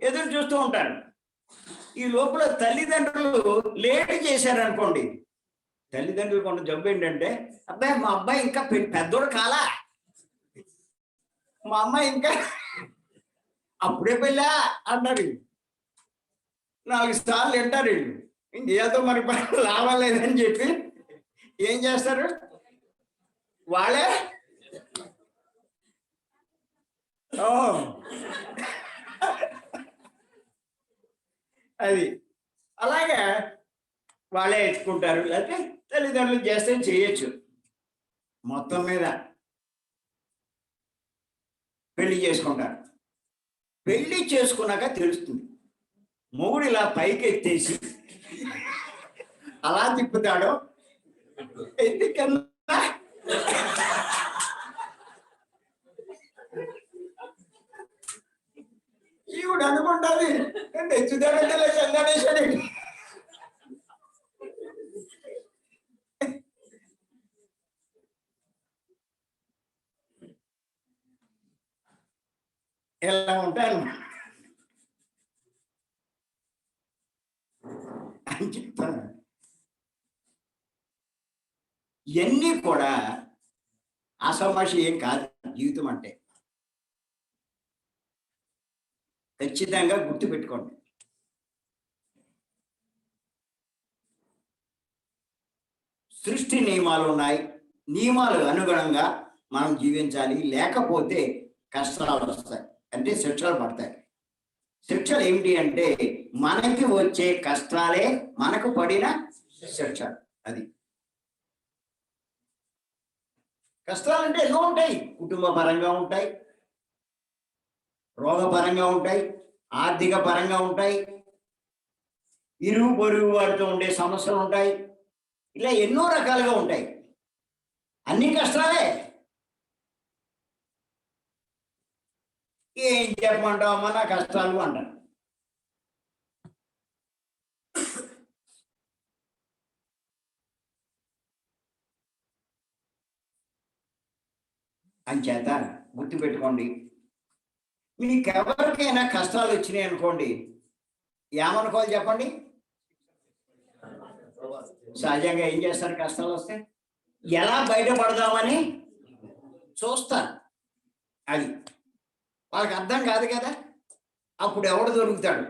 ఎదురు చూస్తూ ఉంటారు. ఈ లోపల తల్లిదండ్రులు లేట్ చేశారనుకోండి, తల్లిదండ్రులు కొంత జబ్బు ఏంటంటే అబ్బాయి మా అబ్బాయి ఇంకా పెద్దోడు కాలా, మా అమ్మాయి ఇంకా అప్పుడే పెళ్ళా అంటారు. 4 సార్లు వింటారు వీళ్ళు. ఇంకేదో మరి లాభం లేదని చెప్పి ఏం చేస్తారు వాళ్ళే. అది అలాగే వాళ్ళే ఎత్తుకుంటారు, లేకపోతే తల్లిదండ్రులు చేస్తే చేయొచ్చు. మొత్తం మీద పెళ్లి చేసుకుంటారు. పెళ్లి చేసుకున్నాక తెలుస్తుంది మొగుడు ఇలా పైకి ఎత్తేసి అలా తిప్పుతాడు ఎందుకన్నా ఈవిడ అనుకుంటుంది తెచ్చుదాడంటే చందనేశ్వరి ఎలా ఉంటాను అని చెప్తాను. ఇవన్నీ కూడా ఆషామాషి ఏం కాదు జీవితం అంటే. ఖచ్చితంగా గుర్తుపెట్టుకోండి. సృష్టి నియమాలు ఉన్నాయి, నియమాలు అనుగుణంగా మనం జీవించాలి, లేకపోతే కష్టాలు వస్తాయి, అంటే శిక్షలు పడతాయి. శిక్షలు ఏమిటి అంటే మనకి వచ్చే కష్టాలే మనకు పడిన శిక్ష. అది కష్టాలు అంటే ఎన్నో ఉంటాయి, కుటుంబ పరంగా ఉంటాయి, రోగపరంగా ఉంటాయి, ఆర్థిక పరంగా ఉంటాయి, ఇరుగు పొరుగు వారితో ఉండే సమస్యలు ఉంటాయి, ఇలా ఎన్నో రకాలుగా ఉంటాయి. అన్ని కష్టాలే. ఏం చెప్పమంటావమ్మా నా కష్టాలు అంటారు. అంచేత గుర్తుపెట్టుకోండి, మీకెవరికైనా కష్టాలు వచ్చినాయి అనుకోండి, ఏమనుకోవాలి చెప్పండి. సహజంగా ఏం చేస్తారు, కష్టాలు వస్తే ఎలా బయటపడదామని చూస్తారు. అది వాళ్ళకి అర్థం కాదు కదా. అప్పుడు ఎవడు దొరుకుతాడు?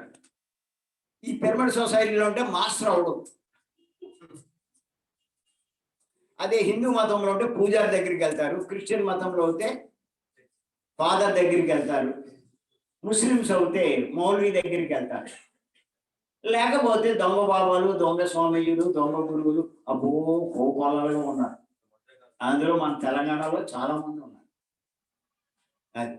ఈ పిరమిడ్ సొసైటీలో ఉంటే మాస్టర్ అవడు. అదే హిందూ మతంలో ఉంటే పూజారి దగ్గరికి వెళ్తారు, క్రిస్టియన్ మతంలో అయితే ఫాదర్ దగ్గరికి వెళ్తారు, ముస్లిమ్స్ అయితే మౌలవి దగ్గరికి వెళ్తారు, లేకపోతే దొంగ బాబాలు, దొంగ స్వామీయులు, దొంగ గురువులు అబ్బో కోపాలలో ఉన్నారు. అందులో మన తెలంగాణలో చాలా మంది ఉన్నారు. అది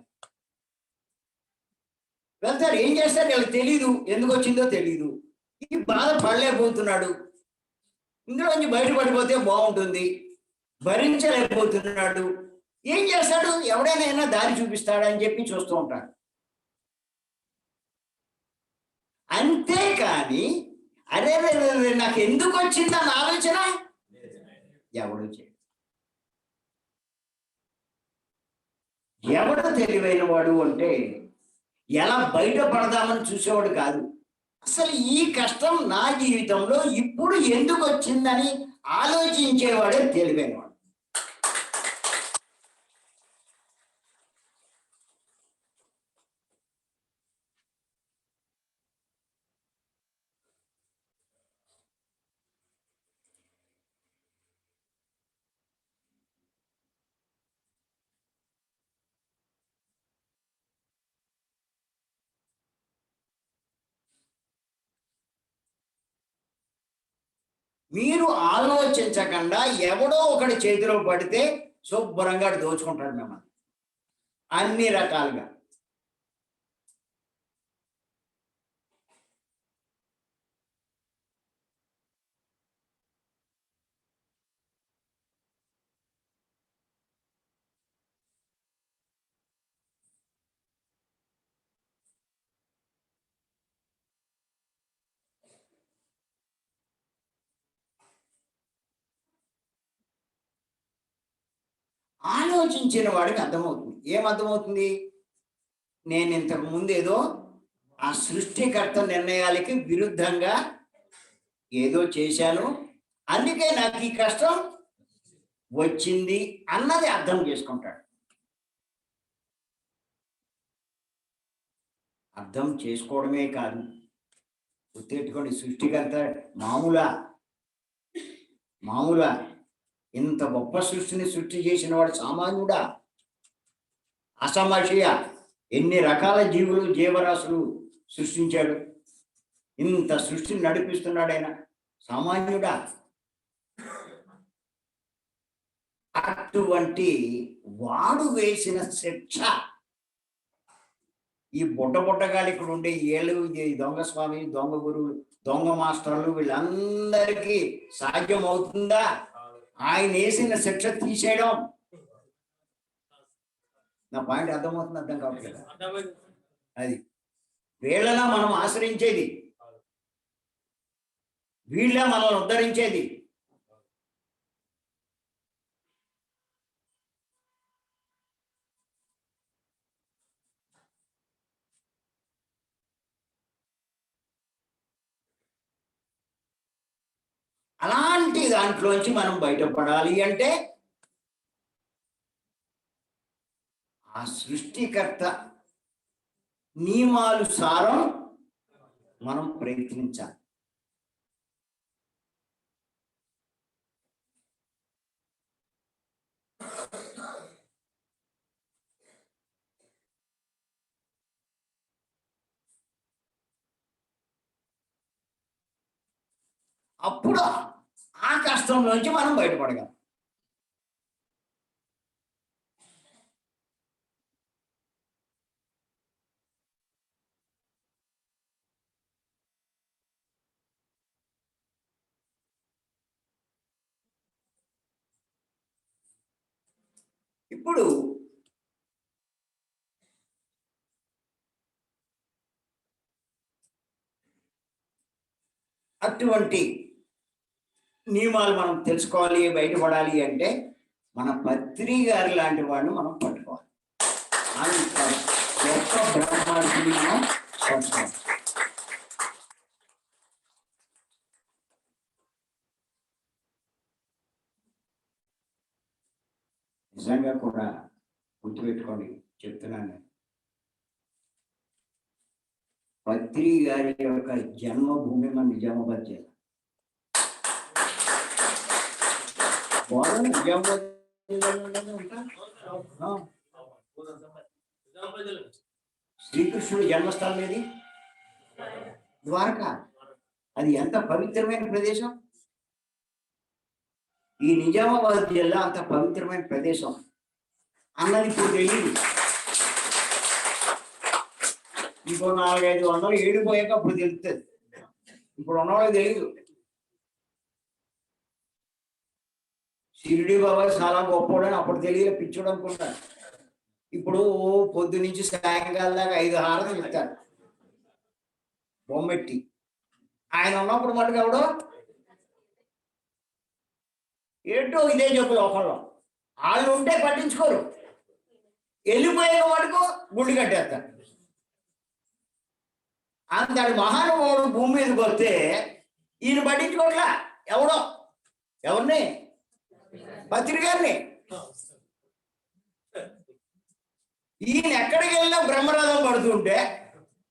వెళ్తారు, ఏం చేస్తారు వీళ్ళకి తెలీదు, ఎందుకు వచ్చిందో తెలీదు, ఈ బాధ పడలేకపోతున్నాడు, ఇందులోంచి బయటపడిపోతే బాగుంటుంది, భరించలేకపోతున్నాడు, ఏం చేస్తాడు, ఎవడైనా దారి చూపిస్తాడని చెప్పి చూస్తూ ఉంటాడు. అంతేకాని అరే నాకు ఎందుకు వచ్చిందన్న ఆలోచన ఎవడు చేయడు. ఎవడు తెలివైన వాడు అంటే ఎలా బయటపడదామని చూసేవాడు కాదు, అసలు ఈ కష్టం నా జీవితంలో ఇప్పుడు ఎందుకు వచ్చిందని ఆలోచించేవాడే తెలివైనవాడు. మీరు ఆలోచించకుండా ఎవడో ఒకటి చేతిలో పడితే శుభ్రంగా దోచుకుంటాడు మిమ్మల్ని అన్ని రకాలుగా. ఆలోచించిన వాడికి అర్థమవుతుంది. ఏమర్థమవుతుంది? నేను ఇంతకు ముందు ఏదో ఆ సృష్టికర్త నిర్ణయాలకి విరుద్ధంగా ఏదో చేశాను, అందుకే నాకు ఈ కష్టం వచ్చింది అన్నది అర్థం చేసుకుంటాడు. అర్థం చేసుకోవడమే కాదు, గుర్తెట్టుకోండి, సృష్టికర్త మామూలా ఇంత గొప్ప సృష్టిని సృష్టి చేసిన వాడు సామాన్యుడా? అసమషియ ఎన్ని రకాల జీవరాశులు సృష్టించాడు, ఇంత సృష్టిని నడిపిస్తున్నాడు ఆయన, సామాన్యుడా? అటువంటి వాడు వేసిన శిక్ష ఈ బుడ్డగాలి ఇక్కడ ఉండే ఏళ్ళు, దొంగ స్వామి, దొంగ గురువు, దొంగ మాస్టర్లు వీళ్ళందరికీ సాధ్యం అవుతుందా? ఆయన వేసిన శిక్ష తీసేయడం. నా పాయింట్ అర్థమవుతుంది? అర్థం కావట్లేదు. అది వీళ్ళలా మనం ఆశ్రయించేది, వీళ్ళ మనల్ని ఉద్ధరించేది. అలాంటి దాంట్లోంచి మనం బయటపడాలి అంటే ఆ సృష్టికర్త నియమాలు సారం మనం ప్రయత్నించాలి. అప్పుడు ఆ కష్టంలోంచి మనం బయటపడగలం. ఇప్పుడు అటువంటి నియమాలు మనం తెలుసుకోవాలి, బయటపడాలి అంటే మన పత్రి గారి లాంటి వాడిని మనం పట్టుకోవాలి. అంత గొప్ప బ్రహ్మాండిని మనం పట్టుకోవాలి. నిజంగా కూడా గుర్తుపెట్టుకోండి, చెప్తున్నాను, పత్రి గారి యొక్క జన్మభూమి మన నిజామాబాద్ జిల్లా. శ్రీకృష్ణుడి జన్మస్థలం ఏది? ద్వారకా. అది ఎంత పవిత్రమైన ప్రదేశం! ఈ నిజామాబాద్ జిల్లా అంత పవిత్రమైన ప్రదేశం అన్నది ఇప్పుడు తెలియదు. ఇంకో 400-500 ఏడు పోయాక అప్పుడు తెలుస్తుంది. ఇప్పుడు ఉన్నవాళ్ళకి తెలియదు. షిరిడి బాబా చాలా గొప్పవాడని అప్పుడు తెలియదు, పిచ్చోడు అనుకుంటారు. ఇప్పుడు పొద్దు నుంచి సాయంకాలం దాకా 5 హారతులు ఇస్తారు బొమ్మెట్టి. ఆయన ఉన్నప్పుడు మటుకు ఎవడో ఏంటో ఇదే చెప్పు లోకంలో. వాళ్ళు ఉంటే పట్టించుకోరు, వెళ్ళిపోయే మటుకు గుండు కట్టేస్తారు. అంతటి మహానుభావుడు భూమి మీదకి వస్తే ఈయన పట్టించుకోట్లా. ఎవడో ఎవరిని? పత్రి గారిని. ఈయన ఎక్కడికి వెళ్ళినా బ్రహ్మరథం పడుతుంటే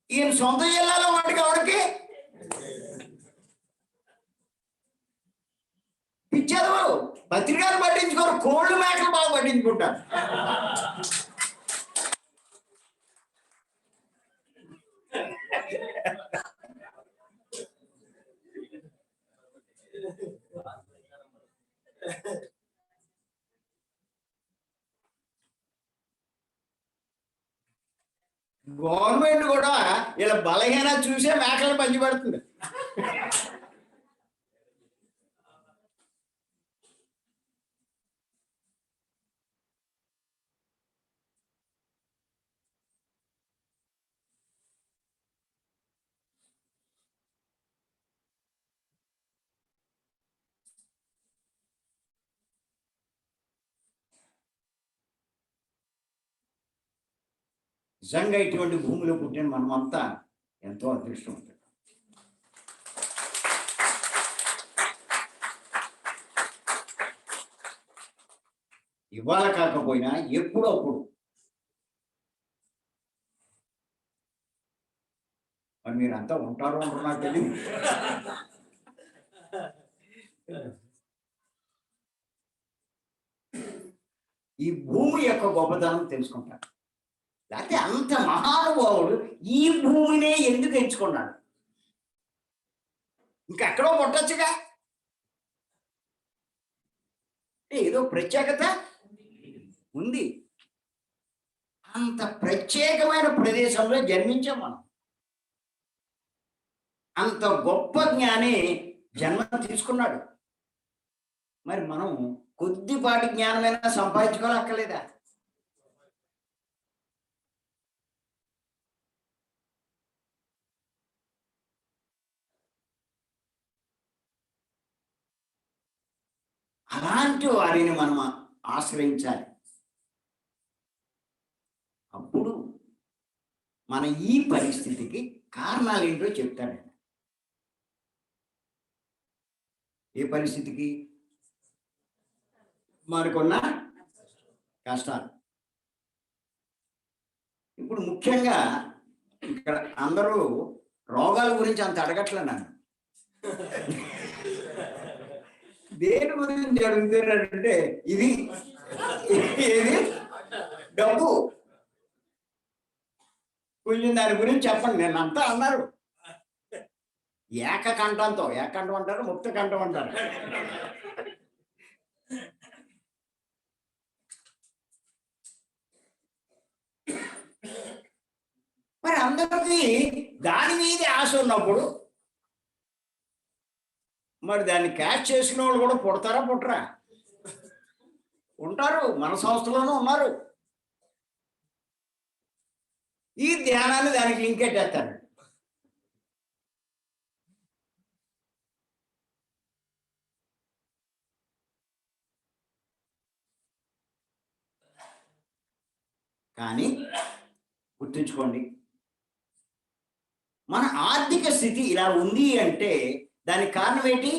ఈయన సొంత జిల్లాలో వాటికి ఎవరికి పిచ్చారు. పత్రికలు పట్టించుకోరు, కోళ్ళు మేకలు బాగా పట్టించుకుంటారు. బలహీన చూసే మేకలు పంచిపెడుతుంది. నిజంగా ఇటువంటి భూమిలో పుట్టిన మనమంతా ఎంతో అదృష్టం. ఇవాళ కాకపోయినా ఎప్పుడప్పుడు మరి మీరంతా ఉంటారో ఉంటారో నాకు తెలియదు. ఈ భూమి యొక్క గొప్పతనం తెలుసుకుంటారు. లేకపోతే అంత మహానుభావుడు ఈ భూమినే ఎందుకు ఎంచుకున్నాడు? ఇంకెక్కడో పుట్టొచ్చుగా. ఏదో ప్రత్యేకత ఉంది. అంత ప్రత్యేకమైన ప్రదేశంలో జన్మించాం మనం. అంత గొప్ప జ్ఞాని జన్మ తీసుకున్నాడు. మరి మనం కొద్దిపాటి జ్ఞానమైనా సంపాదించుకోవాలక్కర్లేదా? అలాంటి వారిని మనం ఆశ్రయించాలి. అప్పుడు మన ఈ పరిస్థితికి కారణాలు ఏంటో చెప్తాడు. ఏ పరిస్థితికి? మనకున్న కష్టాలు. ఇప్పుడు ముఖ్యంగా ఇక్కడ అందరూ రోగాల గురించి అంత అడగట్లే నన్ను. దేని గురించి అడుగుతున్నారంటే ఇది ఏది డబ్బు. కొంచెం దాని గురించి చెప్పండి. నేను అంతా అన్నారు ఏకకంఠంతో. ఏకంఠం అంటారు, ముక్త కంఠం అంటారు. మరి అందరికీ దాని మీద ఆశ ఉన్నప్పుడు మరి దాన్ని క్యాచ్ చేసిన వాళ్ళు కూడా పుడతారా పుట్టరా? ఉంటారు. మన సంస్థలోనూ ఉన్నారు. ఈ ధ్యానాన్ని దానికి లింకెట్టేస్తారు. కానీ గుర్తుంచుకోండి, మన ఆర్థిక స్థితి ఇలా ఉంది అంటే దానికి కారణం ఏంటి?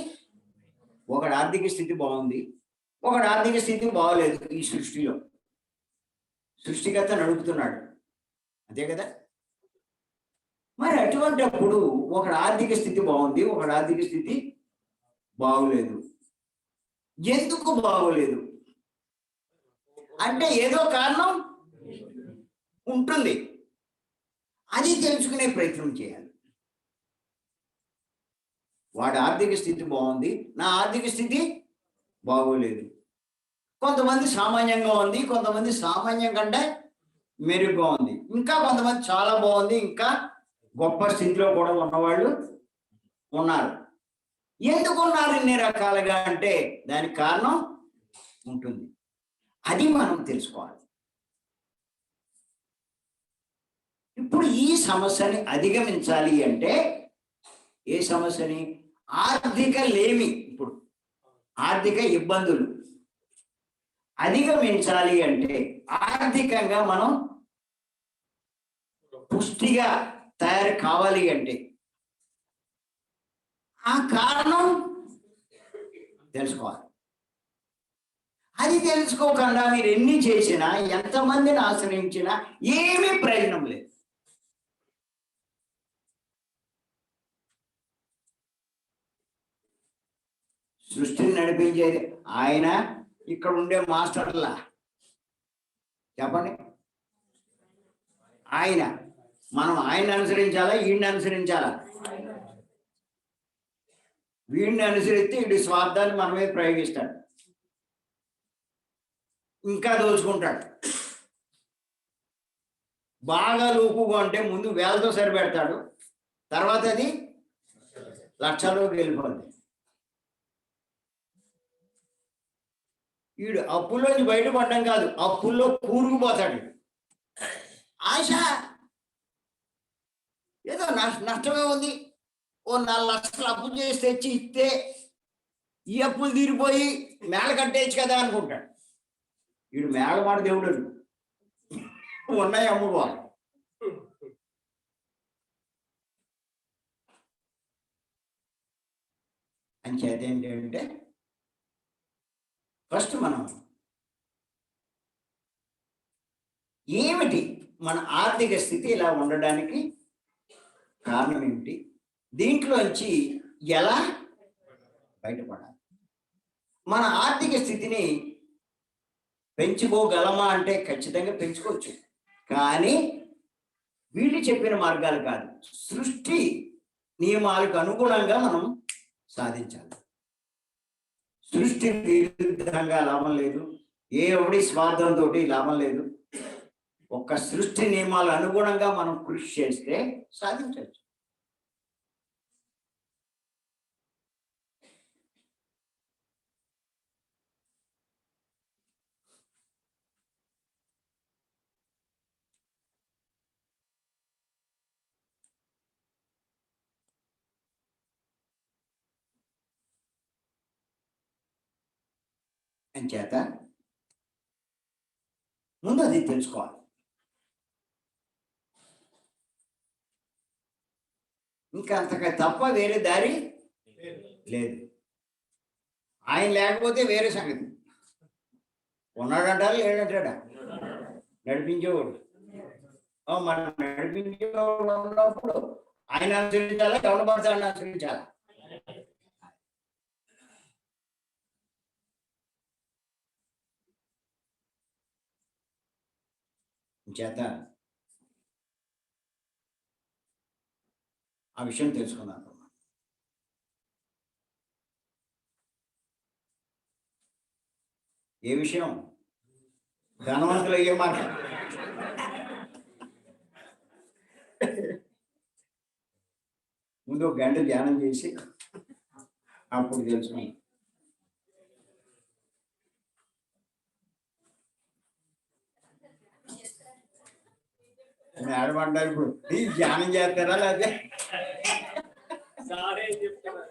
ఒకటి ఆర్థిక స్థితి బాగుంది, ఒకటి ఆర్థిక స్థితి బాగోలేదు. ఈ సృష్టిలో సృష్టికర్త నడుపుతున్నాడు, అంతే కదా? మరి అటువంటిప్పుడు ఒకటి ఆర్థిక స్థితి బాగుంది, ఒకటి ఆర్థిక స్థితి బాగోలేదు. ఎందుకు బాగోలేదు అంటే ఏదో కారణం ఉంటుంది. అది తెలుసుకునే ప్రయత్నం చేయాలి. వాడి ఆర్థిక స్థితి బాగుంది, నా ఆర్థిక స్థితి బాగోలేదు. కొంతమంది సామాన్యంగా ఉంది, కొంతమంది సామాన్యం కంటే మెరుగ్గా ఉంది, ఇంకా కొంతమంది చాలా బాగుంది, ఇంకా గొప్ప స్థితిలో కూడా ఉన్నవాళ్ళు ఉన్నారు. ఎందుకు ఉన్నారు ఇన్ని రకాలుగా అంటే దానికి కారణం ఉంటుంది. అది మనం తెలుసుకోవాలి. ఇప్పుడు ఈ సమస్యని అధిగమించాలి అంటే, ఏ సమస్యని? ఆర్థిక లేమి, ఇప్పుడు ఆర్థిక ఇబ్బందులు అధిగమించాలి అంటే, ఆర్థికంగా మనం పుష్టిగా తయారు కావాలి అంటే ఆ కారణం తెలుసుకోవాలి. అది తెలుసుకోకుండా మీరు ఎన్ని చేసినా, ఎంతమందిని ఆశ్రయించినా ఏమీ ప్రయోజనం లేదు. సృష్టిని నడిపించేది ఆయన, ఇక్కడ ఉండే మాస్టర్లా చెప్పండి. ఆయన, మనం ఆయన అనుసరించాలా, వీడిని అనుసరించాలా? వీడిని అనుసరిస్తే వీడి స్వార్థాన్ని మనమే ప్రయోగిస్తాడు, ఇంకా దోచుకుంటాడు. బాగా లోపుగా అంటే ముందు వేలతో సరిపెడతాడు, తర్వాత అది లక్షలోకి వెళ్ళిపోద్ది. వీడు అప్పుల్లోంచి బయటపడడం కాదు, అప్పుల్లో కూరుకుపోతాడు. ఆశ ఏదో నష్టమే ఉంది, ఓ 4 లక్షలు అప్పు చేసి తెచ్చి ఇస్తే ఈ అప్పులు తీరిపోయి మేళ కట్టేయచ్చు కదా అనుకుంటాడు. వీడు మేళ మాట దేవుడు ఉన్నాయి అమ్ముకోవాలి. అని చేత ఏంటంటే ఫస్ట్ మనం ఏమిటి మన ఆర్థిక స్థితి ఇలా ఉండడానికి కారణం ఏమిటి, దీంట్లోంచి ఎలా బయటపడాలి, మన ఆర్థిక స్థితిని పెంచుకోగలమా అంటే ఖచ్చితంగా పెంచుకోవచ్చు, కానీ వీళ్ళు చెప్పిన మార్గాలు కాదు, సృష్టి నియమాలకు అనుగుణంగా మనం సాధించాలి. సృష్టి విరుద్ధంగా లాభం లేదు, ఏ ఒకటి స్వార్థంతో లాభం లేదు. ఒక్క సృష్టి నియమాల అనుగుణంగా మనం కృషి చేస్తే సాధించవచ్చు. అని చేత ముందు అది తెలుసుకోవాలి. ఇంకా అంతగా తప్ప వేరే దారి లేదు. ఆయన లేకపోతే వేరే సంగతి. ఉన్నాడంటారా లేడంటాడా? నడిపించేవాడు. మనం నడిపించేవాడు ఉన్నప్పుడు ఆయన అనుసరించాలా, ఎవరి పడతాడని అనుసరించాలా? చేత ఆ విషయం తెలుసుకుందాం. ఏ విషయం? ధనవంతులు అయ్యే మాట. ముందు 1 గంట ధ్యానం చేసి అప్పుడు తెలుసుకున్నాం. ఆడమంటారు ఇప్పుడు ధ్యానం చేస్తారా లేకపోతే సారే చెప్తారా?